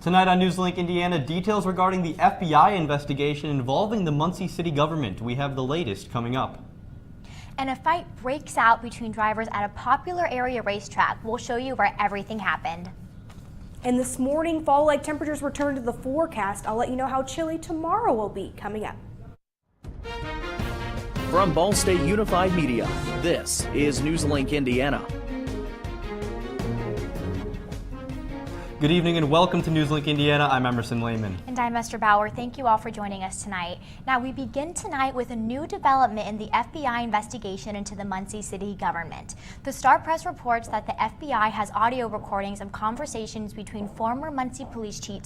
Tonight on NewsLink Indiana, details regarding the FBI investigation involving the Muncie city government. We have the latest coming up. And a fight breaks out between drivers at a popular area racetrack. We'll show you where everything happened. And this morning, fall-like temperatures return to the forecast. I'll let you know how chilly tomorrow will be coming up. From Ball State Unified Media, this is NewsLink Indiana. Good evening and welcome to NewsLink Indiana. I'm Emerson Lehman. And I'm Esther Bauer. Thank you all for joining us tonight. Now, we begin tonight with a new development in the FBI investigation into the Muncie city government. The Star Press reports that the FBI has audio recordings of conversations between former Muncie Police Chief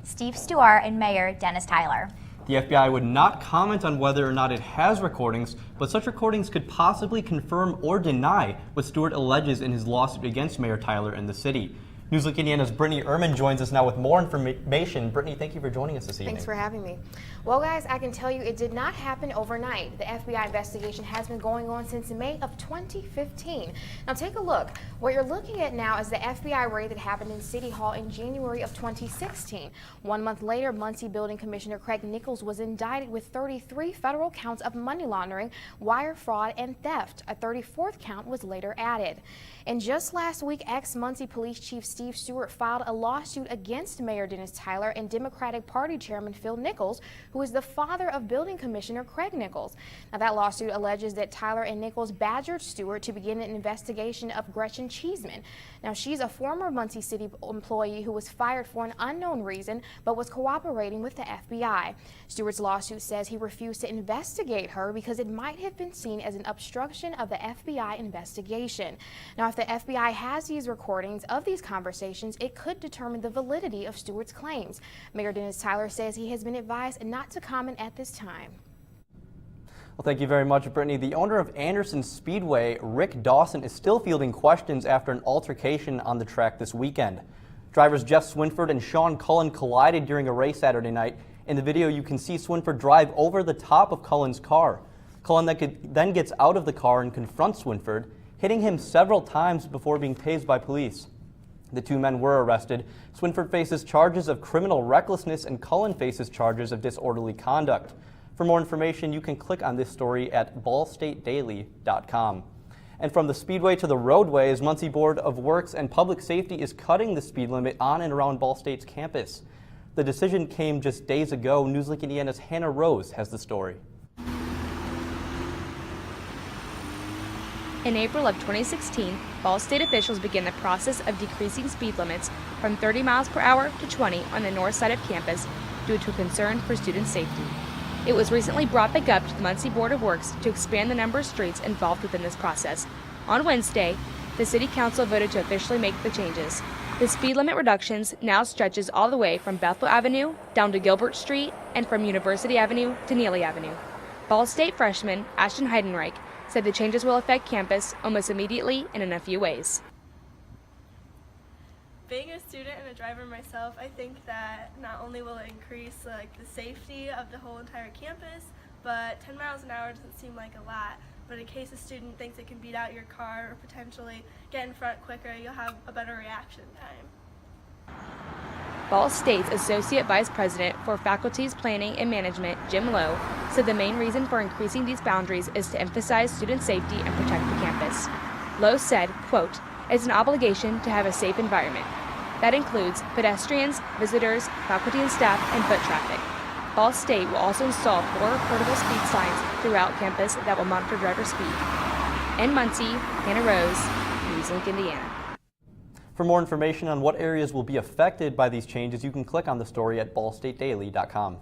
Steve Stewart and Mayor Dennis Tyler. The FBI would not comment on whether or not it has recordings, but such recordings could possibly confirm or deny what Stewart alleges in his lawsuit against Mayor Tyler and the city. NewsLink Indiana's Brittany Ehrman joins us now with more information. Brittany, thank you for joining us this evening. Thanks for having me. Well, guys, I can tell you it did not happen overnight. The FBI investigation has been going on since May of 2015. Now, take a look. What you're looking at now is the FBI raid that happened in City Hall in January of 2016. 1 month later, Muncie Building Commissioner Craig Nichols was indicted with 33 federal counts of money laundering, wire fraud, and theft. A 34th count was later added. And just last week, ex-Muncie Police Chief Steve Stewart filed a lawsuit against Mayor Dennis Tyler and Democratic Party Chairman Phil Nichols, who is the father of Building Commissioner Craig Nichols. Now, that lawsuit alleges that Tyler and Nichols badgered Stewart to begin an investigation of Gretchen Cheeseman. Now, she's a former Muncie City employee who was fired for an unknown reason, but was cooperating with the FBI. Stewart's lawsuit says he refused to investigate her because it might have been seen as an obstruction of the FBI investigation. Now, if the FBI has these recordings of these conversations, it could determine the validity of Stewart's claims. Mayor Dennis Tyler says he has been advised not to comment at this time. Well, thank you very much, Brittany. The owner of Anderson Speedway, Rick Dawson, is still fielding questions after an altercation on the track this weekend. Drivers Jeff Swinford and Sean Cullen collided during a race Saturday night. In the video, you can see Swinford drive over the top of Cullen's car. Cullen then gets out of the car and confronts Swinford, hitting him several times before being tased by police. The two men were arrested. Swinford faces charges of criminal recklessness and Cullen faces charges of disorderly conduct. For more information, you can click on this story at ballstatedaily.com. And from the speedway to the roadways, Muncie Board of Works and Public Safety is cutting the speed limit on and around Ball State's campus. The decision came just days ago. NewsLink Indiana's Hannah Rose has the story. In April of 2016, Ball State officials began the process of decreasing speed limits from 30 miles per hour to 20 on the north side of campus due to concern for student safety. It was recently brought back up to the Muncie Board of Works to expand the number of streets involved within this process. On Wednesday, the City Council voted to officially make the changes. The speed limit reductions now stretches all the way from Bethel Avenue down to Gilbert Street and from University Avenue to Neely Avenue. Ball State freshman Ashton Heidenreich said the changes will affect campus almost immediately and in a few ways. Being a student and a driver myself, I think that not only will it increase the safety of the whole entire campus, but 10 miles an hour doesn't seem like a lot. But in case a student thinks it can beat out your car or potentially get in front quicker, you'll have a better reaction time. Ball State's Associate Vice President for Faculties Planning and Management, Jim Lowe, said the main reason for increasing these boundaries is to emphasize student safety and protect the campus. Lowe said, quote, "It's an obligation to have a safe environment. That includes pedestrians, visitors, faculty and staff, and foot traffic." Ball State will also install 4 portable speed signs throughout campus that will monitor driver speed. In Muncie, Hannah Rose, NewsLink Indiana. For more information on what areas will be affected by these changes, you can click on the story at ballstatedaily.com.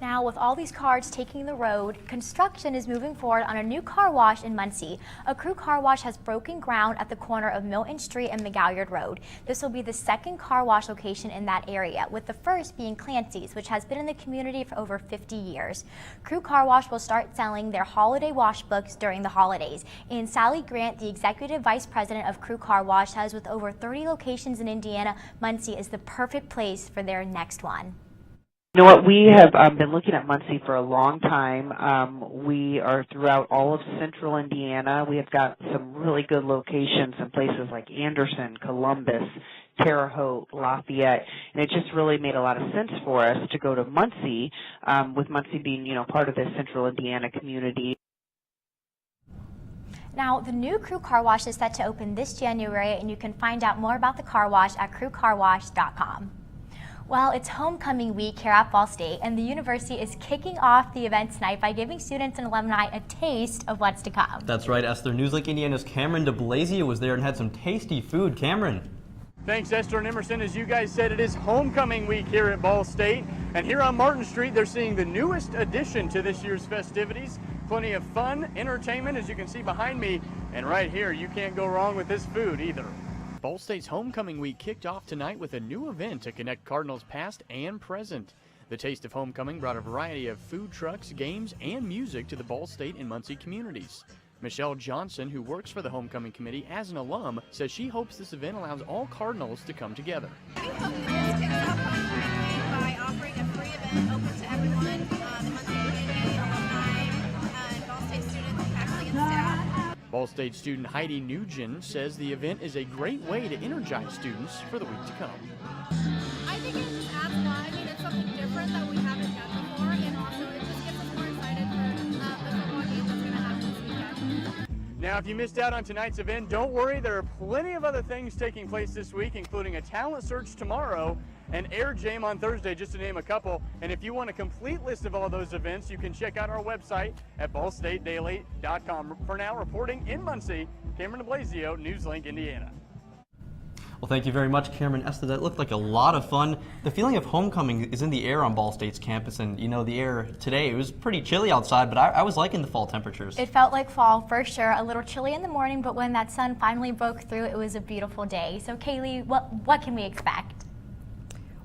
Now, with all these cars taking the road, construction is moving forward on a new car wash in Muncie. A crew car wash has broken ground at the corner of Milton Street and McGalliard Road. This will be the second car wash location in that area, with the first being Clancy's, which has been in the community for over 50 years. Crew Car Wash will start selling their holiday wash books during the holidays. And Sally Grant, the Executive Vice President of Crew Car Wash, says with over 30 locations in Indiana, Muncie is the perfect place for their next one. You know what, we have been looking at Muncie for a long time. We are throughout all of central Indiana. We have got some really good locations in places like Anderson, Columbus, Terre Haute, Lafayette, and it just really made a lot of sense for us to go to Muncie, with Muncie being, part of the central Indiana community. Now, the new Crew Car Wash is set to open this January, and you can find out more about the car wash at crewcarwash.com. Well, it's homecoming week here at Ball State, and the university is kicking off the event tonight by giving students and alumni a taste of what's to come. That's right, Esther. NewsLink Indiana's Cameron DeBlasio was there and had some tasty food. Cameron. Thanks, Esther and Emerson. As you guys said, it is homecoming week here at Ball State. And here on Martin Street, they're seeing the newest addition to this year's festivities. Plenty of fun, entertainment, as you can see behind me. And right here, you can't go wrong with this food either. Ball State's homecoming week kicked off tonight with a new event to connect Cardinals past and present. The Taste of Homecoming brought a variety of food trucks, games, and music to the Ball State and Muncie communities. Michelle Johnson, who works for the Homecoming Committee as an alum, says she hopes this event allows all Cardinals to come together. We hope this kicks off homecoming week by offering a free event open to everyone, the Muncie community, alumni, and Ball State students, faculty, and staff. Ball State student Heidi Nugent says the event is a great way to energize students for the week to come. I think it just adds fun. I mean, it's something different that we haven't done before, and also it just gets us more excited for the football game that's going to happen this weekend. Now, if you missed out on tonight's event, don't worry. There are plenty of other things taking place this week, including a talent search tomorrow, an Air Jam on Thursday, just to name a couple. And if you want a complete list of all those events, you can check out our website at ballstatedaily.com. For now, reporting in Muncie, Cameron DeBlasio, NewsLink, Indiana. Well, thank you very much, Cameron. Esther, that looked like a lot of fun. The feeling of homecoming is in the air on Ball State's campus, and the air today, it was pretty chilly outside, but I was liking the fall temperatures. It felt like fall for sure, a little chilly in the morning, but when that sun finally broke through, it was a beautiful day. So Kaylee, what can we expect?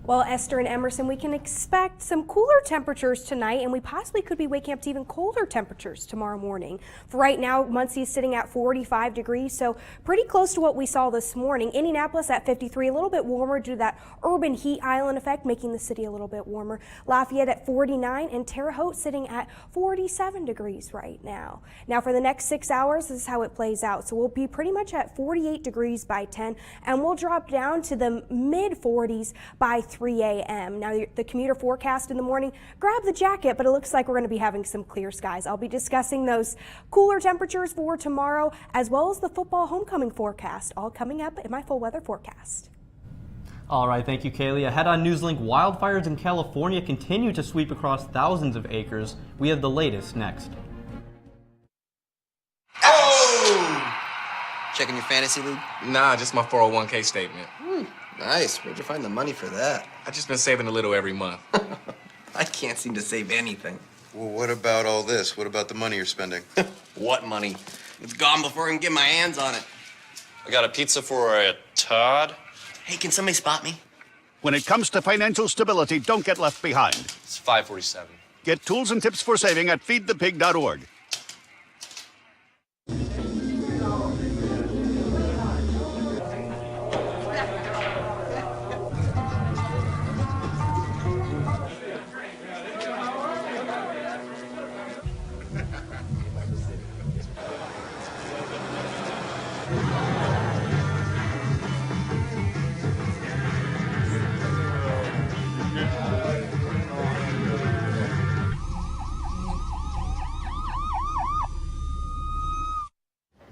Well, Esther and Emerson, we can expect some cooler temperatures tonight, and we possibly could be waking up to even colder temperatures tomorrow morning. For right now, Muncie is sitting at 45 degrees, so pretty close to what we saw this morning. Indianapolis at 53, a little bit warmer due to that urban heat island effect, making the city a little bit warmer. Lafayette at 49, and Terre Haute sitting at 47 degrees right now. Now, for the next 6 hours, this is how it plays out. So we'll be pretty much at 48 degrees by 10, and we'll drop down to the mid-40s by 3 a.m. Now, the commuter forecast in the morning, grab the jacket, but it looks like we're going to be having some clear skies. I'll be discussing those cooler temperatures for tomorrow, as well as the football homecoming forecast, all coming up in my full weather forecast. All right, thank you, Kaylee. Ahead on NewsLink, wildfires in California continue to sweep across thousands of acres. We have the latest next. Oh! Checking your fantasy league? Nah, just my 401k statement. Nice. Where'd you find the money for that? I just been saving a little every month. I can't seem to save anything. Well, what about all this? What about the money you're spending? What money? It's gone before I can get my hands on it. I got a pizza for a Todd. Hey, can somebody spot me? When it comes to financial stability, don't get left behind. It's 547. Get tools and tips for saving at feedthepig.org.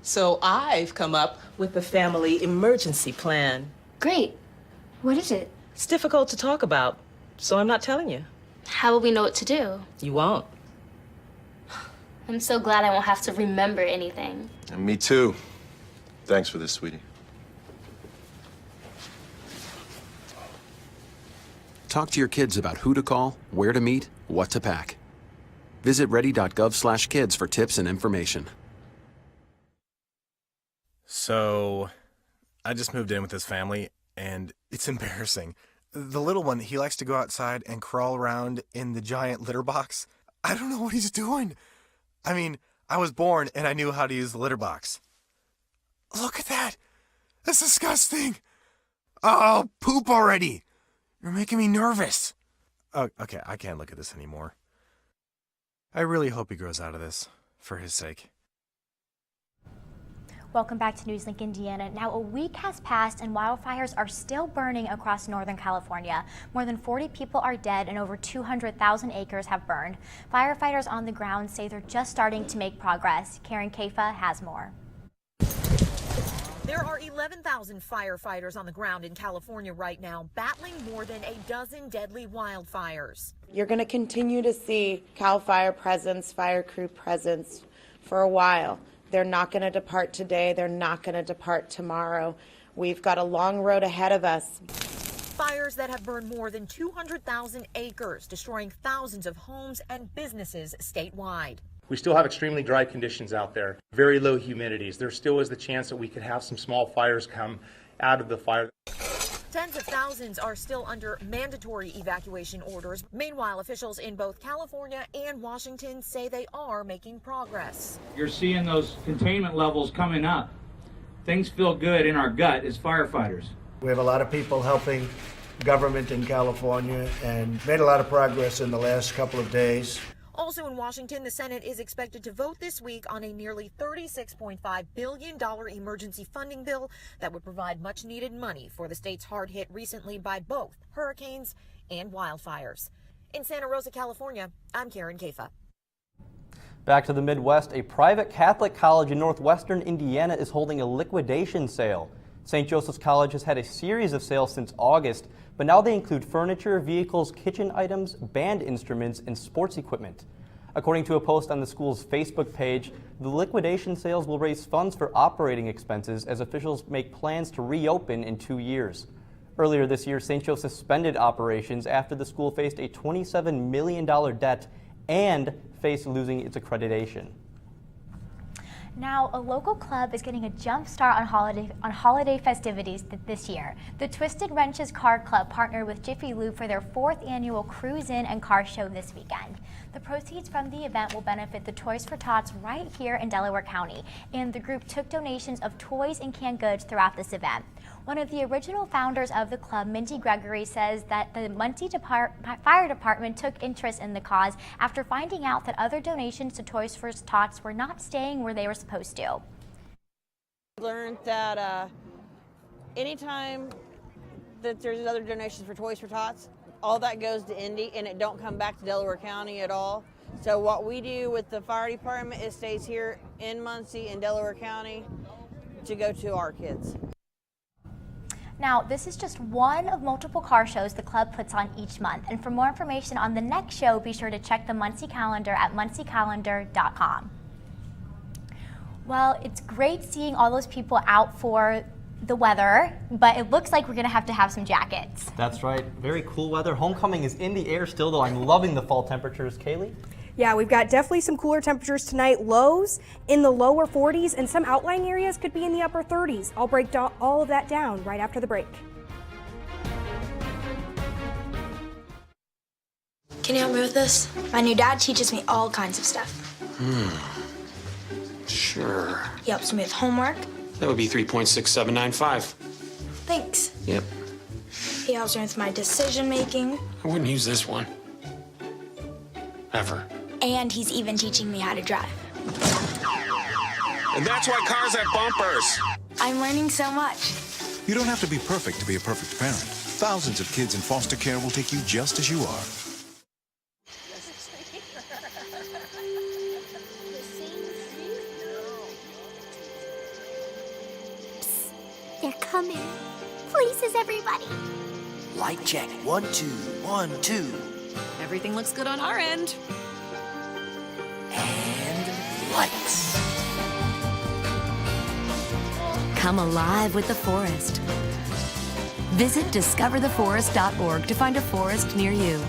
So I've come up with a family emergency plan. Great. What is it? It's difficult to talk about, so I'm not telling you. How will we know what to do? You won't. I'm so glad I won't have to remember anything. And me too. Thanks for this, sweetie. Talk to your kids about who to call, where to meet, what to pack. Visit ready.gov/kids for tips and information. So, I just moved in with this family, and it's embarrassing. The little one, he likes to go outside and crawl around in the giant litter box. I don't know what he's doing. I mean, I was born and I knew how to use the litter box. Look at that! That's disgusting! Oh, poop already! You're making me nervous. Oh, okay, I can't look at this anymore. I really hope he grows out of this, for his sake. Welcome back to NewsLink Indiana. Now, a week has passed and wildfires are still burning across Northern California. More than 40 people are dead and over 200,000 acres have burned. Firefighters on the ground say they're just starting to make progress. Karen Kafa has more. There are 11,000 firefighters on the ground in California right now, battling more than a dozen deadly wildfires. You're going to continue to see CAL FIRE presence, fire crew presence for a while. They're not going to depart today. They're not going to depart tomorrow. We've got a long road ahead of us. Fires that have burned more than 200,000 acres, destroying thousands of homes and businesses statewide. We still have extremely dry conditions out there, very low humidities. There still is the chance that we could have some small fires come out of the fire. Tens of thousands are still under mandatory evacuation orders. Meanwhile, officials in both California and Washington say they are making progress. You're seeing those containment levels coming up. Things feel good in our gut as firefighters. We have a lot of people helping government in California and made a lot of progress in the last couple of days. Also in Washington, the Senate is expected to vote this week on a nearly $36.5 billion emergency funding bill that would provide much needed money for the states hard hit recently by both hurricanes and wildfires. In Santa Rosa, California, I'm Karen Kafa. Back to the Midwest, a private Catholic college in northwestern Indiana is holding a liquidation sale. St. Joseph's College has had a series of sales since August, but now they include furniture, vehicles, kitchen items, band instruments, and sports equipment. According to a post on the school's Facebook page, the liquidation sales will raise funds for operating expenses as officials make plans to reopen in 2 years. Earlier this year, St. Joe suspended operations after the school faced a $27 million debt and faced losing its accreditation. Now, a local club is getting a jump start on holiday festivities this year. The Twisted Wrenches Car Club partnered with Jiffy Lube for their 4th annual Cruise In and Car Show this weekend. The proceeds from the event will benefit the Toys for Tots right here in Delaware County, and the group took donations of toys and canned goods throughout this event. One of the original founders of the club, Mindy Gregory, says that the Muncie Fire Department took interest in the cause after finding out that other donations to Toys for Tots were not staying where they were supposed to. We learned that anytime that there's other donations for Toys for Tots, all that goes to Indy and it don't come back to Delaware County at all. So what we do with the fire department, it stays here in Muncie in Delaware County to go to our kids. Now, this is just one of multiple car shows the club puts on each month. And for more information on the next show, be sure to check the Muncie calendar at munciecalendar.com. Well, it's great seeing all those people out for the weather, but it looks like we're going to have some jackets. That's right. Very cool weather. Homecoming is in the air still, though. I'm loving the fall temperatures. Kaylee? Yeah, we've got definitely some cooler temperatures tonight. Lows in the lower 40s and some outlying areas could be in the upper 30s. I'll break all of that down right after the break. Can you help me with this? My new dad teaches me all kinds of stuff. Sure. He helps me with homework. That would be 3.6795. Thanks. Yep. He helps me with my decision making. I wouldn't use this one. Ever. And he's even teaching me how to drive. And that's why cars have bumpers. I'm learning so much. You don't have to be perfect to be a perfect parent. Thousands of kids in foster care will take you just as you are. They're coming. Places, everybody. Light check. 1, 2, 1, 2. Everything looks good on our end. And lights. Come alive with the forest. Visit discovertheforest.org to find a forest near you.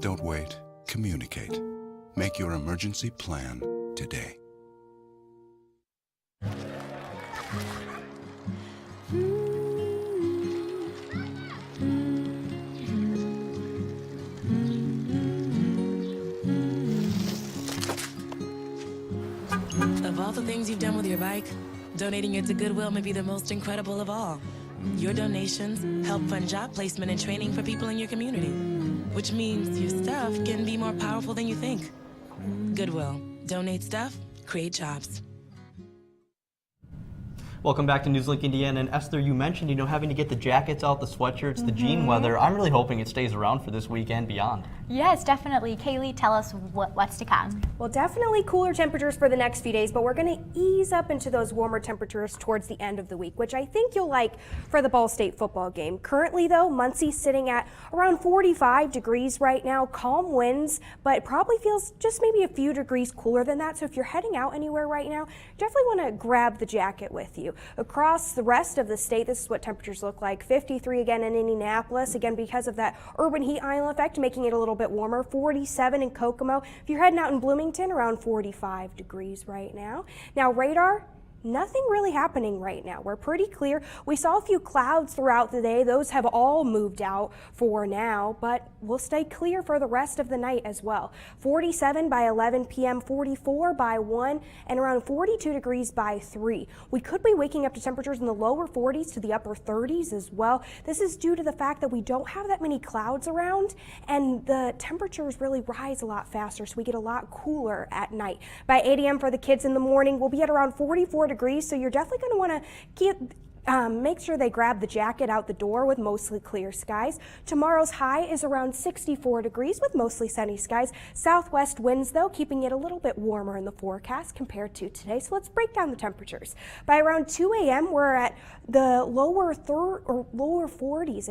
Don't wait. Communicate. Make your emergency plan today. donating it to Goodwill may be the most incredible of all. Your donations help fund job placement and training for people in your community, which means your stuff can be more powerful than you think. Goodwill. Donate stuff, create jobs. Welcome back to NewsLink Indiana. And Esther, you mentioned, having to get the jackets out, the sweatshirts, the jean weather. I'm really hoping it stays around for this weekend beyond. Yes, definitely. Kaylee, tell us what's to come. Well, definitely cooler temperatures for the next few days, but we're going to ease up into those warmer temperatures towards the end of the week, which I think you'll like for the Ball State football game. Currently, though, Muncie's sitting at around 45 degrees right now, calm winds, but it probably feels just maybe a few degrees cooler than that. So if you're heading out anywhere right now, definitely want to grab the jacket with you. Across the rest of the state, this is what temperatures look like. 53 again in Indianapolis, again because of that urban heat island effect, making it a little bit warmer. 47 in Kokomo. If you're heading out in Bloomington, around 45 degrees right now. Now radar, nothing really happening right now. We're pretty clear. We saw a few clouds throughout the day. Those have all moved out for now, but we'll stay clear for the rest of the night as well. 47 by 11 p.m., 44 by 1, and around 42 degrees by 3. We could be waking up to temperatures in the lower 40s to the upper 30s as well. This is due to the fact that we don't have that many clouds around, and the temperatures really rise a lot faster, so we get a lot cooler at night. By 8 a.m. for the kids in the morning, we'll be at around 44 degrees, so you're definitely going to want to make sure they grab the jacket out the door with mostly clear skies. Tomorrow's high is around 64 degrees with mostly sunny skies. Southwest winds, though, keeping it a little bit warmer in the forecast compared to today. So let's break down the temperatures. By around 2 a.m., we're at the lower 40s,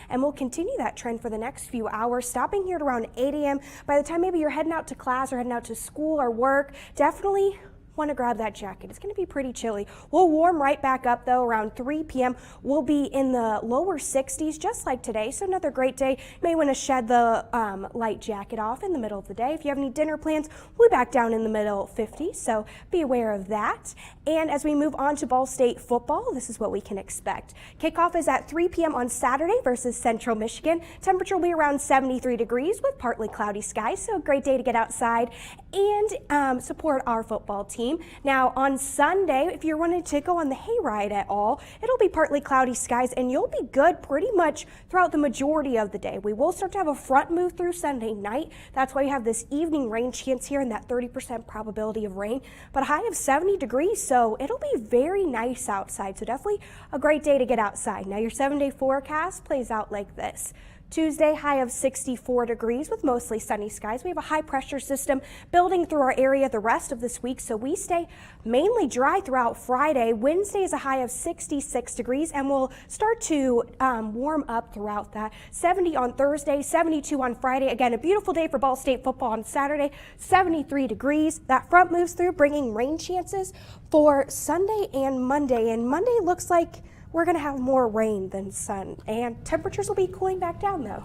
and we'll continue that trend for the next few hours, stopping here at around 8 a.m. By the time maybe you're heading out to class or heading out to school or work, definitely want to grab that jacket. It's going to be pretty chilly. We'll warm right back up though around 3 p.m. We'll be in the lower 60s just like today, so another great day. You may want to shed the light jacket off in the middle of the day. If you have any dinner plans, we'll be back down in the middle 50s, so be aware of that. And as we move on to Ball State football, this is what we can expect. Kickoff is at 3 p.m. on Saturday versus Central Michigan. Temperature will be around 73 degrees with partly cloudy skies, so a great day to get outside and support our football team. Now on Sunday, if you're wanting to go on the hayride at all, it'll be partly cloudy skies and you'll be good pretty much throughout the majority of the day. We will start to have a front move through Sunday night. That's why you have this evening rain chance here and that 30% probability of rain, but a high of 70 degrees, so it'll be very nice outside. So definitely a great day to get outside. Now your 7-day forecast plays out like this. Tuesday, high of 64 degrees with mostly sunny skies. We have a high pressure system building through our area the rest of this week, so we stay mainly dry throughout Friday. Wednesday is a high of 66 degrees, and we'll start to warm up throughout that. 70 on Thursday, 72 on Friday. Again, a beautiful day for Ball State football on Saturday, 73 degrees. That front moves through, bringing rain chances for Sunday and Monday, and Monday looks like we're going to have more rain than sun, and temperatures will be cooling back down though.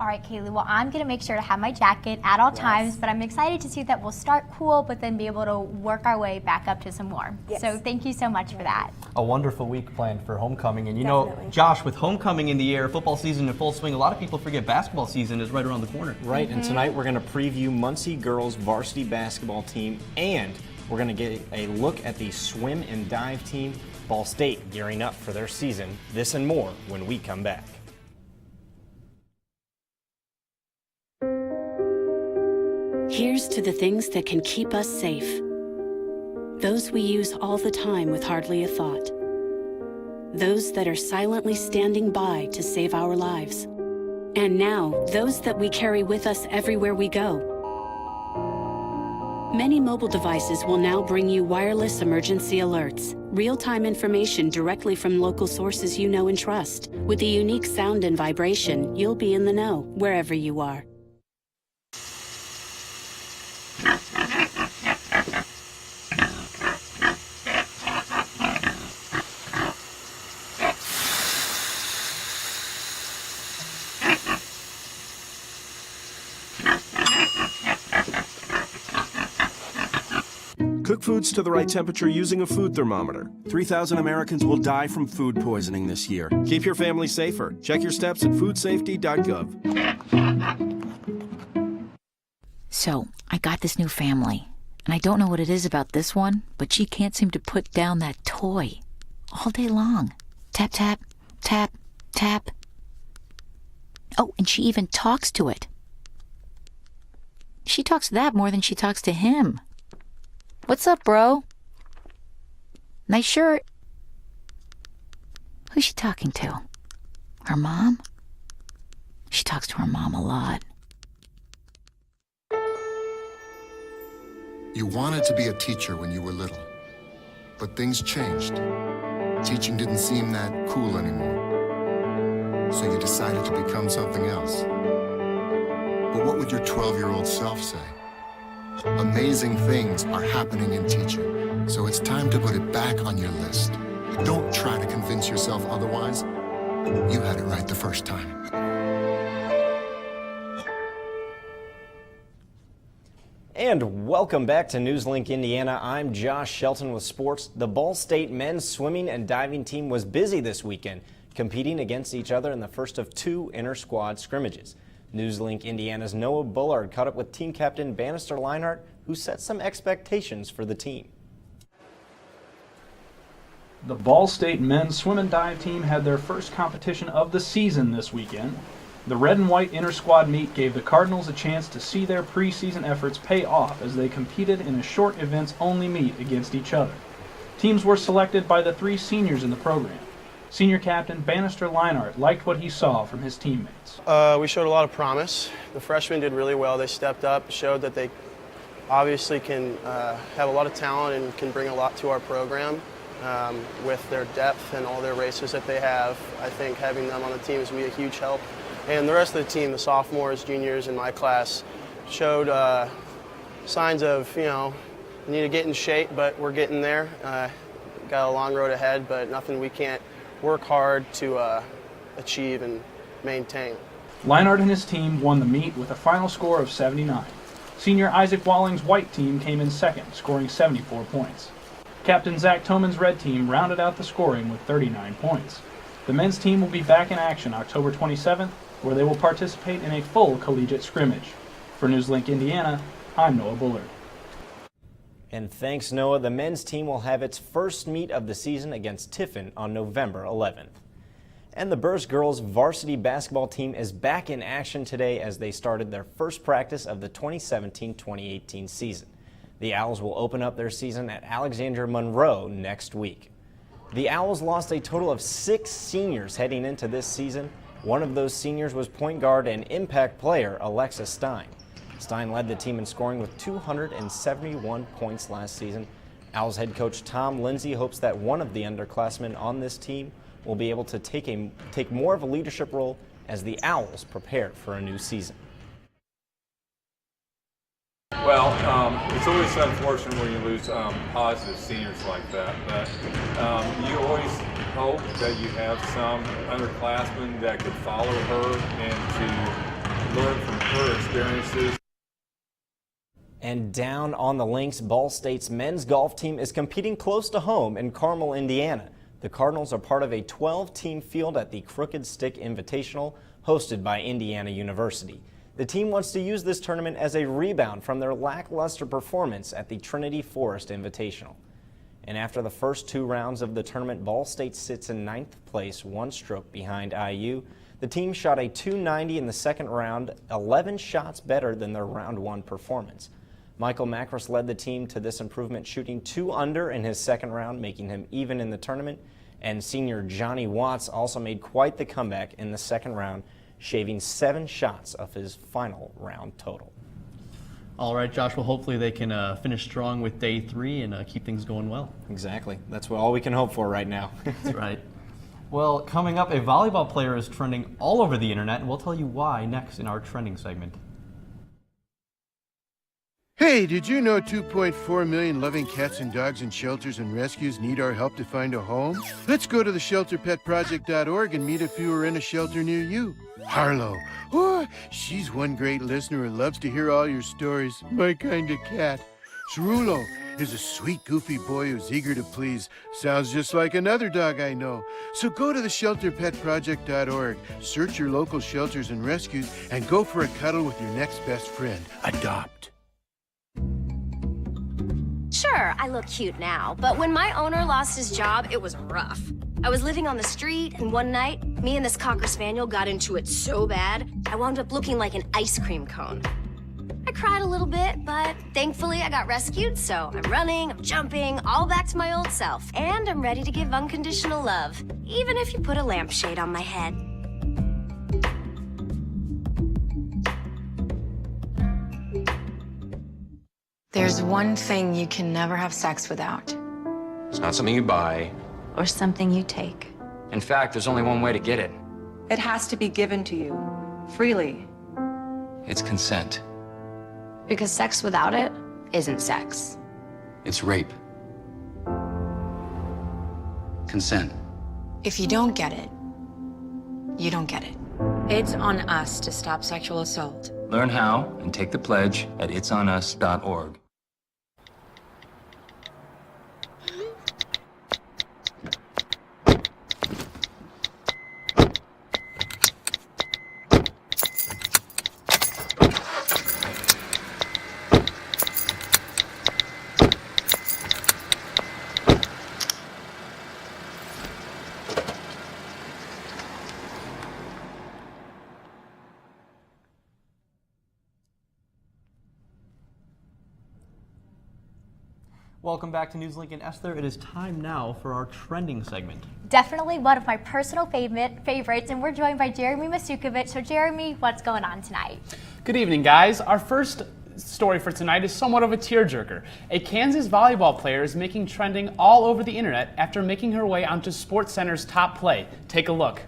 All right, Kaylee, well, I'm going to make sure to have my jacket at all times, but I'm excited to see that we'll start cool, but then be able to work our way back up to some warm. Yes. So thank you so much for that. A wonderful week planned for homecoming. And Definitely. Josh, with homecoming in the air, football season in full swing, a lot of people forget basketball season is right around the corner. Right, and tonight we're going to preview Muncie girls varsity basketball team, and we're going to get a look at the swim and dive team. Ball State gearing up for their season. This and more when we come back. Here's to the things that can keep us safe. Those we use all the time with hardly a thought. Those that are silently standing by to save our lives. And now, those that we carry with us everywhere we go. Many mobile devices will now bring you wireless emergency alerts, real-time information directly from local sources you know and trust. With the unique sound and vibration, you'll be in the know wherever you are. Cook foods to the right temperature using a food thermometer. 3,000 Americans will die from food poisoning this year. Keep your family safer. Check your steps at foodsafety.gov. So, I got this new family. And I don't know what it is about this one, but she can't seem to put down that toy all day long. Tap, tap, tap, tap. Oh, and she even talks to it. She talks to that more than she talks to him. What's up, bro? Nice shirt. Who's she talking to? Her mom? She talks to her mom a lot. You wanted to be a teacher when you were little, but things changed. Teaching didn't seem that cool anymore, so you decided to become something else. But what would your 12-year-old self say? Amazing things are happening in teaching, so it's time to put it back on your list. Don't try to convince yourself otherwise. You had it right the first time. And welcome back to NewsLink Indiana. I'm Josh Shelton with sports. The Ball State men's swimming and diving team was busy this weekend, competing against each other in the first of 2 inter-squad scrimmages. NewsLink Indiana's Noah Bullard caught up with team captain Bannister Leinart, who set some expectations for the team. The Ball State men's swim and dive team had their first competition of the season this weekend. The red and white inter-squad meet gave the Cardinals a chance to see their preseason efforts pay off as they competed in a short events-only meet against each other. Teams were selected by the 3 seniors in the program. Senior captain Bannister Leinart liked what he saw from his teammates. We showed a lot of promise. The freshmen did really well. They stepped up, showed that they obviously can have a lot of talent and can bring a lot to our program. With their depth and all their races that they have, I think having them on the team is going to be a huge help. And the rest of the team, the sophomores, juniors in my class, showed signs of, we need to get in shape, but we're getting there. Got a long road ahead, but nothing we can't work hard to achieve and maintain. Leinart and his team won the meet with a final score of 79. Senior Isaac Walling's white team came in second, scoring 74 points. Captain Zach Toman's red team rounded out the scoring with 39 points. The men's team will be back in action October 27th, where they will participate in a full collegiate scrimmage. For NewsLink Indiana, I'm Noah Bullard. And thanks, Noah. The men's team will have its first meet of the season against Tiffin on November 11th. And the Burrs girls varsity basketball team is back in action today as they started their first practice of the 2017-2018 season. The Owls will open up their season at Alexandria Monroe next week. The Owls lost a total of 6 seniors heading into this season. One of those seniors was point guard and impact player Alexa Stein. Stein led the team in scoring with 271 points last season. Owls head coach Tom Lindsay hopes that one of the underclassmen on this team will be able to take more of a leadership role as the Owls prepare for a new season. Well, it's always unfortunate when you lose positive seniors like that, but you always hope that you have some underclassmen that could follow her and to learn from her experiences. And down on the links, Ball State's men's golf team is competing close to home in Carmel, Indiana. The Cardinals are part of a 12-team field at the Crooked Stick Invitational hosted by Indiana University. The team wants to use this tournament as a rebound from their lackluster performance at the Trinity Forest Invitational. And after the first 2 rounds of the tournament, Ball State sits in 9th place, 1 stroke behind IU. The team shot a .290 in the second round, 11 shots better than their round 1 performance. Michael Macris led the team to this improvement, shooting 2 under in his second round, making him even in the tournament. And senior Johnny Watts also made quite the comeback in the second round, shaving 7 shots of his final round total. All right, Josh, well, hopefully they can finish strong with day 3 and keep things going well. Exactly. That's all we can hope for right now. That's right. Well, coming up, a volleyball player is trending all over the internet, and we'll tell you why next in our trending segment. Hey, did you know 2.4 million loving cats and dogs in shelters and rescues need our help to find a home? Let's go to theshelterpetproject.org and meet if you are in a shelter near you. Harlow, oh, she's one great listener who loves to hear all your stories. My kind of cat. Cerulo is a sweet, goofy boy who's eager to please. Sounds just like another dog I know. So go to theshelterpetproject.org, search your local shelters and rescues, and go for a cuddle with your next best friend. Adopt. Sure, I look cute now, but when my owner lost his job, it was rough. I was living on the street, and one night, me and this Cocker Spaniel got into it so bad, I wound up looking like an ice cream cone. I cried a little bit, but thankfully I got rescued, so I'm running, I'm jumping, all back to my old self, and I'm ready to give unconditional love, even if you put a lampshade on my head. There's one thing you can never have sex without. It's not something you buy. Or something you take. In fact, there's only one way to get it. It has to be given to you, freely. It's consent. Because sex without it isn't sex. It's rape. Consent. If you don't get it, you don't get it. It's on us to stop sexual assault. Learn how and take the pledge at itsonus.org. Welcome back to NewsLink and Esther. It is time now for our trending segment. Definitely one of my personal favorites, and we're joined by Jeremy Masukovich. So Jeremy, what's going on tonight? Good evening, guys. Our first story for tonight is somewhat of a tearjerker. A Kansas volleyball player is making trending all over the internet after making her way onto SportsCenter's top play. Take a look.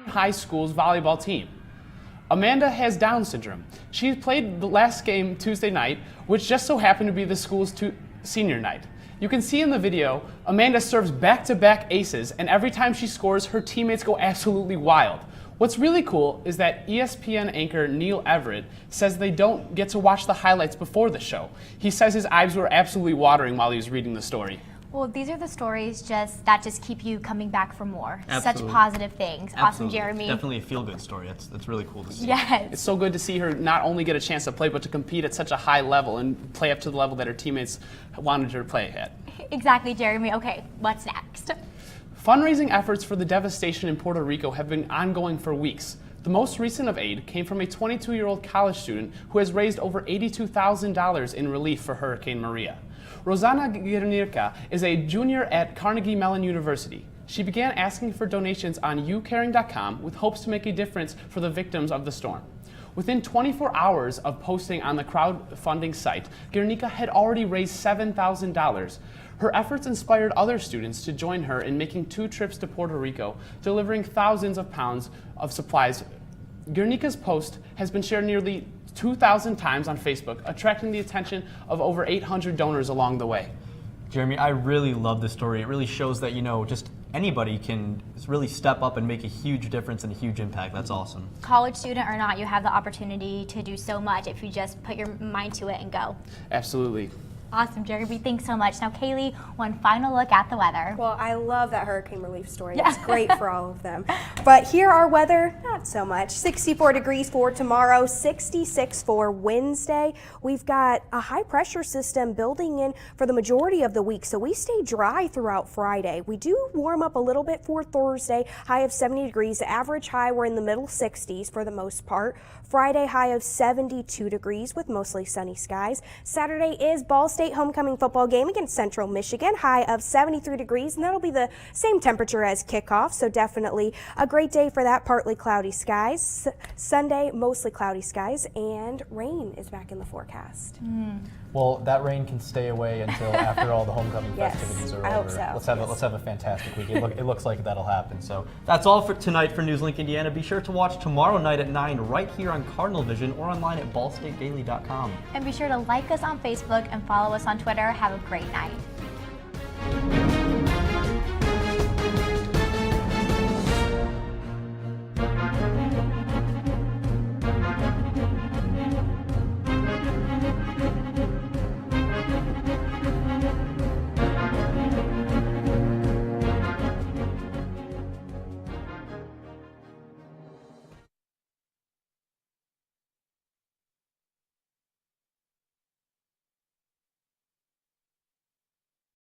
High school's volleyball team. Amanda has Down syndrome. She played the last game Tuesday night, which just so happened to be the school's senior night. You can see in the video, Amanda serves back-to-back aces, and every time she scores, her teammates go absolutely wild. What's really cool is that ESPN anchor Neil Everett says they don't get to watch the highlights before the show. He says his eyes were absolutely watering while he was reading the story. Well, these are the stories that just keep you coming back for more. Absolutely. Such positive things. Absolutely. Awesome, Jeremy. Definitely a feel-good story. That's really cool to see. Yes. It's so good to see her not only get a chance to play, but to compete at such a high level and play up to the level that her teammates wanted her to play at. Exactly, Jeremy. Okay, what's next? Fundraising efforts for the devastation in Puerto Rico have been ongoing for weeks. The most recent of aid came from a 22-year-old college student who has raised over $82,000 in relief for Hurricane Maria. Rosana Guernica is a junior at Carnegie Mellon University. She began asking for donations on youcaring.com with hopes to make a difference for the victims of the storm. Within 24 hours of posting on the crowdfunding site, Guernica had already raised $7,000. Her efforts inspired other students to join her in making 2 trips to Puerto Rico, delivering thousands of pounds of supplies. Guernica's post has been shared nearly 2,000 times on Facebook, attracting the attention of over 800 donors along the way. Jeremy, I really love this story. It really shows that, just anybody can really step up and make a huge difference and a huge impact. That's awesome. College student or not, you have the opportunity to do so much if you just put your mind to it and go. Absolutely. Awesome, Jeremy. Thanks so much. Now, Kaylee, one final look at the weather. Well, I love that hurricane relief story. It's great for all of them. But here our weather, not so much. 64 degrees for tomorrow, 66 for Wednesday. We've got a high pressure system building in for the majority of the week, so we stay dry throughout Friday. We do warm up a little bit for Thursday, high of 70 degrees. The average high, we're in the middle 60s for the most part. Friday, high of 72 degrees with mostly sunny skies. Saturday is Ball State homecoming football game against Central Michigan, high of 73 degrees, and that'll be the same temperature as kickoff, so definitely a great day for that. Partly cloudy skies. Sunday, mostly cloudy skies, and rain is back in the forecast. Well, that rain can stay away until after all the homecoming festivities are over. I hope so. Let's have a fantastic week. It looks like that'll happen. So that's all for tonight for NewsLink Indiana. Be sure to watch tomorrow night at 9 right here on Cardinal Vision or online at ballstatedaily.com. And be sure to like us on Facebook and follow us on Twitter. Have a great night.